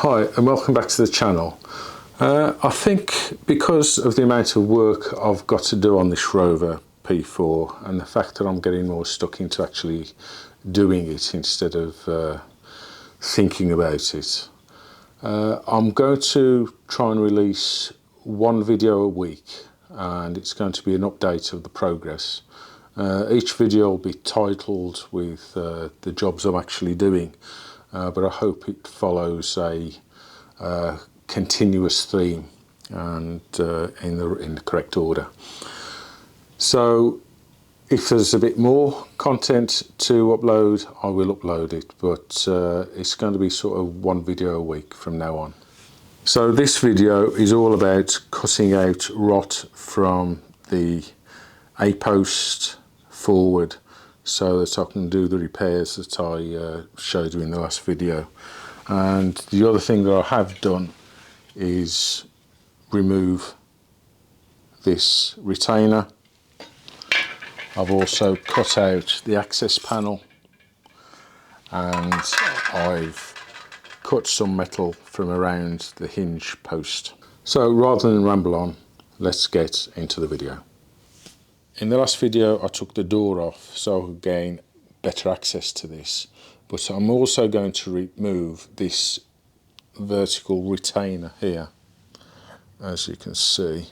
Hi and welcome back to the channel. I think because of the amount of work I've got to do on this Rover P4 and the fact that I'm getting more stuck into actually doing it instead of thinking about it, I'm going to try and release one video a week, and it's going to be an update of the progress. Each video will be titled with the jobs I'm actually doing, but I hope it follows a continuous theme and in the correct order. So if there's a bit more content to upload, I will upload it, but it's going to be sort of one video a week from now on. So this video is all about cutting out rot from the A-post forward so that I can do the repairs that I showed you in the last video. And the other thing that I have done is remove this retainer. I've also cut out the access panel, and I've cut some metal from around the hinge post. So rather than ramble on, let's get into the video. In the last video I took the door off so I could gain better access to this, but I'm also going to remove this vertical retainer here, as you can see.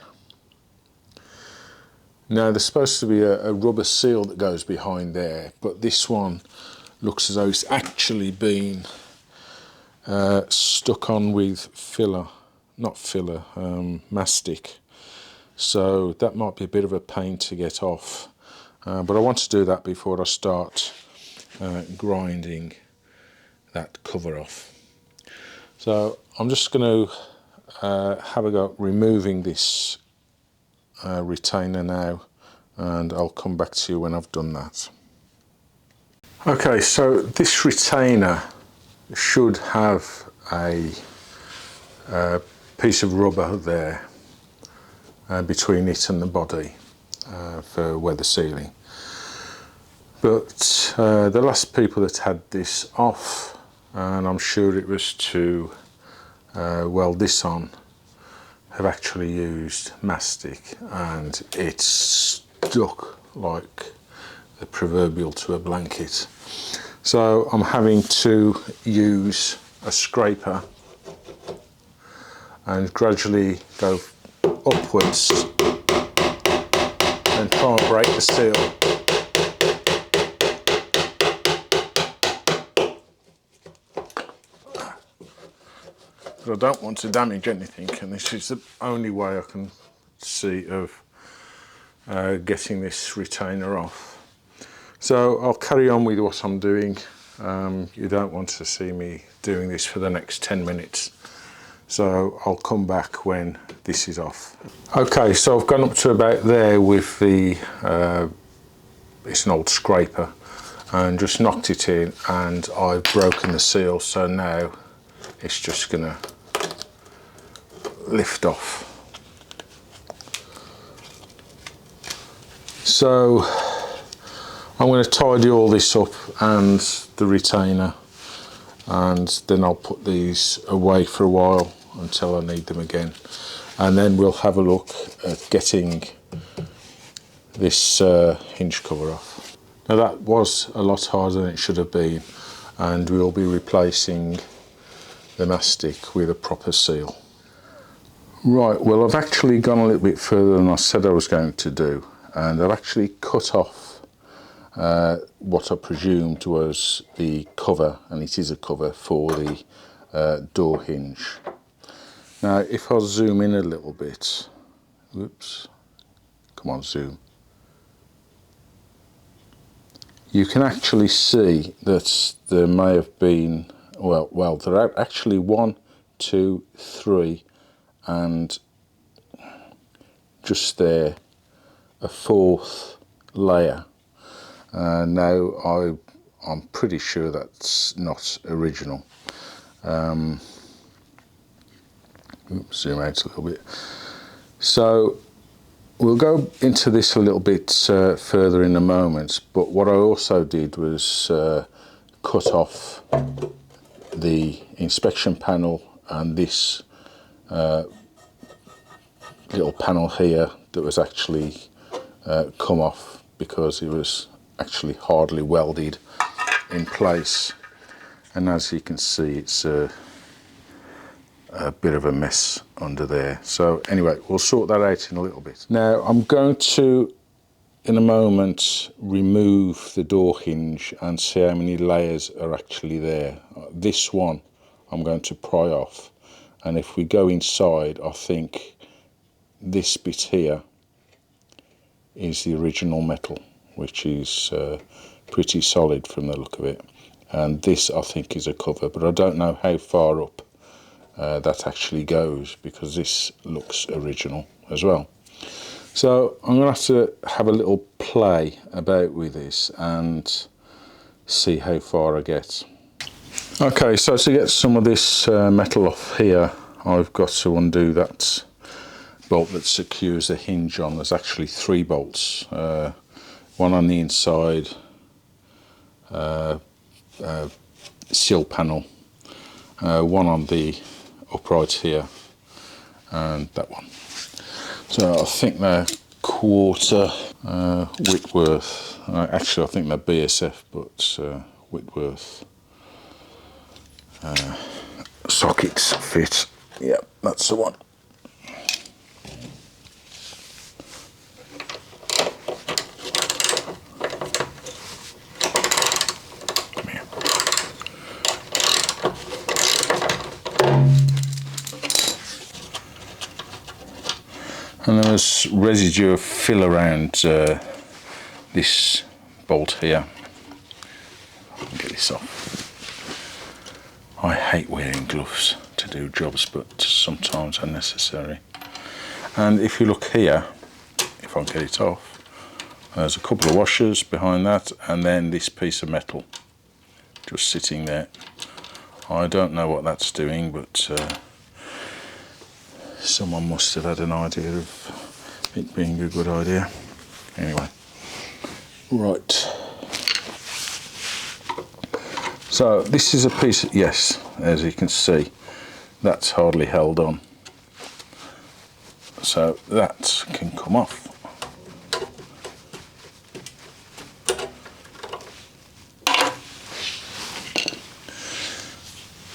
Now there's supposed to be a rubber seal that goes behind there, but this one looks as though it's actually been stuck on with mastic, so that might be a bit of a pain to get off, but I want to do that before I start grinding that cover off. So I'm just going to have a go at removing this retainer now, and I'll come back to you when I've done that. Okay, so this retainer should have a piece of rubber there between it and the body for weather sealing, but the last people that had this off, and I'm sure it was to weld this on, have actually used mastic, and it's stuck like the proverbial to a blanket. So I'm having to use a scraper and gradually go upwards and try and break the seal. But I don't want to damage anything, and this is the only way I can see of getting this retainer off. So I'll carry on with what I'm doing. You don't want to see me doing this for the next 10 minutes. So I'll come back when this is off. Okay, so I've gone up to about there with the, it's an old scraper, and just knocked it in, and I've broken the seal, so now it's just gonna lift off. So I'm going to tidy all this up and the retainer, and then I'll put these away for a while until I need them again, and then we'll have a look at getting this hinge cover off. Now that was a lot harder than it should have been, and we'll be replacing the mastic with a proper seal. Right, well I've actually gone a little bit further than I said I was going to do, and I've actually cut off what I presumed was the cover, and it is a cover for the door hinge. Now if I zoom in a little bit, whoops, come on, zoom, you can actually see that there may have been, well there are actually 1, 2, 3 and just there a 4th layer. Now I'm pretty sure that's not original. Zoom out a little bit. So we'll go into this a little bit further in a moment, but what I also did was cut off the inspection panel and this little panel here that was actually come off because it was actually hardly welded in place, and as you can see it's a bit of a mess under there. So anyway, we'll sort that out in a little bit. Now I'm going to in a moment remove the door hinge and see how many layers are actually there. This one I'm going to pry off, and if we go inside, I think this bit here is the original metal, which is pretty solid from the look of it, and this I think is a cover, but I don't know how far up that actually goes because this looks original as well. So I'm going to have a little play about with this and see how far I get. Okay, so to get some of this metal off here, I've got to undo that bolt that secures the hinge on. There's actually 3 bolts, one on the inside sill panel, one on the upright here, and that one. So I think they're quarter Whitworth. Actually, I think they're BSF, but Whitworth sockets fit. Yep, that's the one. And there's residue of fill around this bolt here. I'll get this off. I hate wearing gloves to do jobs, but sometimes are necessary. And if you look here, if I get it off, there's a couple of washers behind that, and then this piece of metal just sitting there. I don't know what that's doing, but someone must have had an idea of it being a good idea. Anyway, right. So this is a piece, yes, as you can see, that's hardly held on. So that can come off.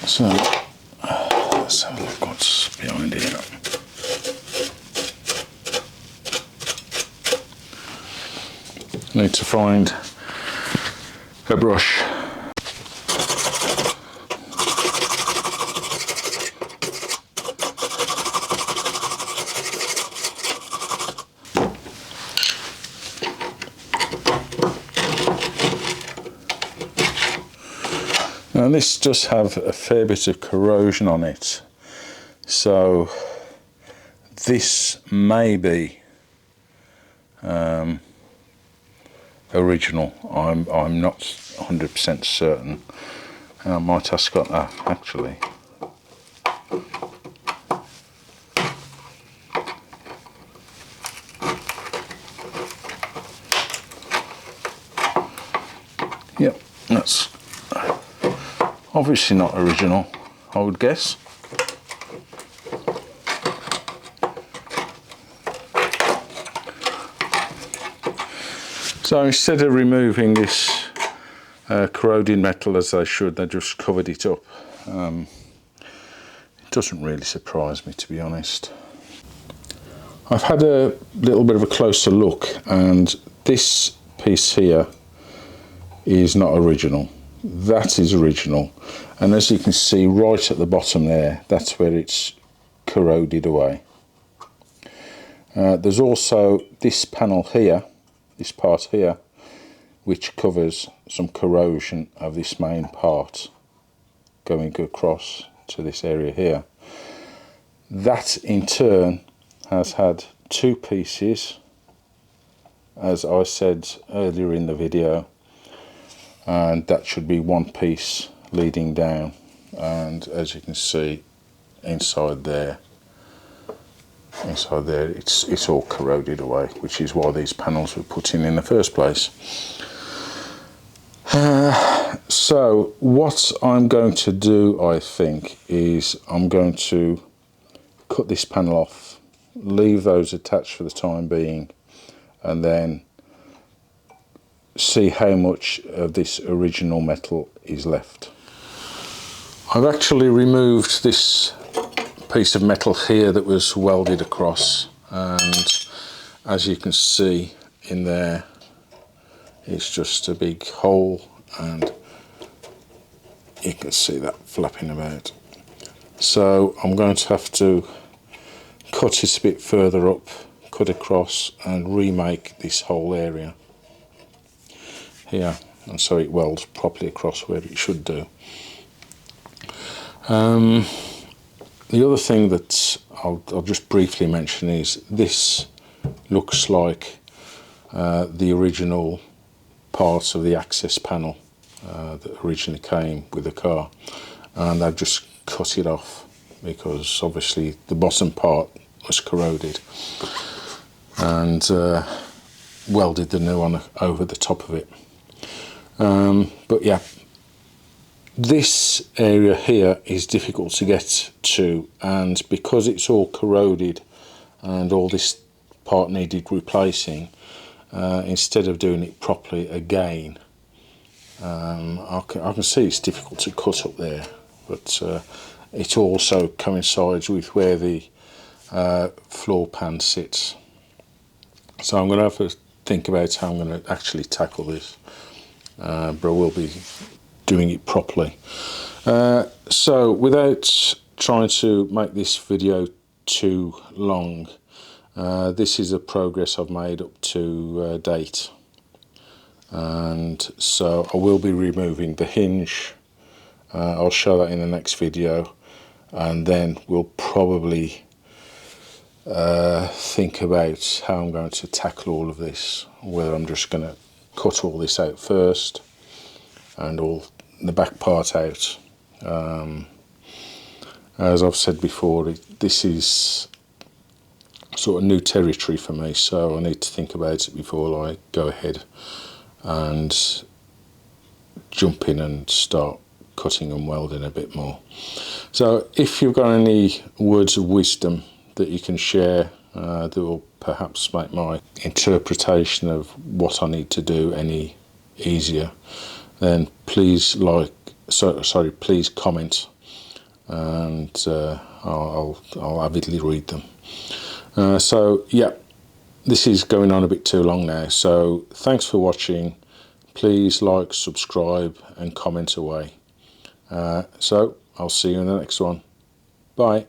So let's have a look what's behind here. Need to find a brush. Now this does have a fair bit of corrosion on it, so this may be original. I'm not 100% certain, and I might have got that actually. Yep, that's obviously not original, I would guess. So instead of removing this corroded metal as they should, they just covered it up. It doesn't really surprise me, to be honest. I've had a little bit of a closer look, and this piece here is not original. That is original, and as you can see right at the bottom there, that's where it's corroded away. There's also this panel here, this part here, which covers some corrosion of this main part going across to this area here. That in turn has had 2 pieces, as I said earlier in the video, and that should be 1 piece leading down, and as you can see inside there it's all corroded away, which is why these panels were put in the first place. So what I'm going to do, I think, is I'm going to cut this panel off, leave those attached for the time being, and then see how much of this original metal is left. I've actually removed this piece of metal here that was welded across, and as you can see in there, it's just a big hole, and you can see that flapping about. So I'm going to have to cut it a bit further up, cut across, and remake this whole area here, and so it welds properly across where it should do. The other thing that I'll just briefly mention is this looks like the original parts of the access panel that originally came with the car, and I've just cut it off because obviously the bottom part was corroded, and welded the new one over the top of it. But yeah, this area here is difficult to get to, and because it's all corroded and all this part needed replacing, instead of doing it properly again, I can see it's difficult to cut up there, but it also coincides with where the floor pan sits. So I'm going to have to think about how I'm going to actually tackle this, but I will be doing it properly. So without trying to make this video too long, this is a progress I've made up to date, and so I will be removing the hinge. I'll show that in the next video, and then we'll probably think about how I'm going to tackle all of this, whether I'm just going to cut all this out first and all the back part out. As I've said before, this is sort of new territory for me, so I need to think about it before I go ahead and jump in and start cutting and welding a bit more. So if you've got any words of wisdom that you can share that will perhaps make my interpretation of what I need to do any easier, then please please comment, and I'll avidly read them. So yeah, this is going on a bit too long now, so thanks for watching. Please like, subscribe, and comment away. So I'll see you in the next one. Bye.